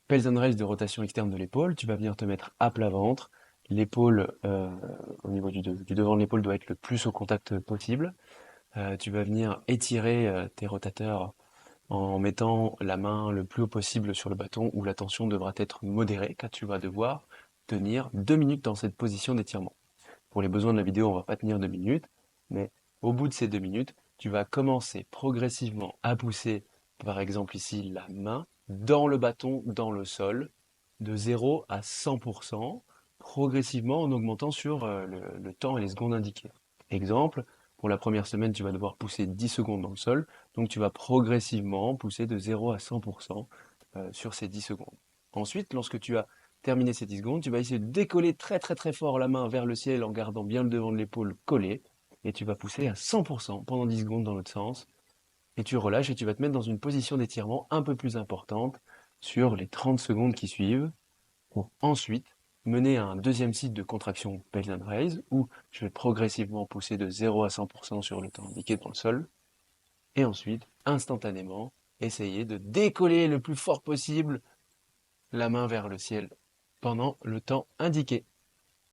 Pels and raise de rotation externe de l'épaule, tu vas venir te mettre à plat ventre. L'épaule, au niveau du devant de l'épaule doit être le plus au contact possible. Tu vas venir étirer tes rotateurs en mettant la main le plus haut possible sur le bâton où la tension devra être modérée, car tu vas devoir tenir 2 minutes dans cette position d'étirement. Pour les besoins de la vidéo, on va pas tenir 2 minutes, mais au bout de ces 2 minutes, tu vas commencer progressivement à pousser, par exemple ici, la main dans le bâton, dans le sol, de 0 à 100%, progressivement en augmentant sur le temps et les secondes indiquées. Exemple, pour la première semaine, tu vas devoir pousser 10 secondes dans le sol, donc tu vas progressivement pousser de 0 à 100% sur ces 10 secondes. Ensuite, lorsque tu as terminé ces 10 secondes, tu vas essayer de décoller très très très fort la main vers le ciel en gardant bien le devant de l'épaule collé, et tu vas pousser à 100% pendant 10 secondes dans l'autre sens, et tu relâches et tu vas te mettre dans une position d'étirement un peu plus importante sur les 30 secondes qui suivent, pour ensuite mener à un deuxième cycle de contraction Pels and Raise, où je vais progressivement pousser de 0 à 100% sur le temps indiqué dans le sol, et ensuite, instantanément, essayer de décoller le plus fort possible la main vers le ciel pendant le temps indiqué.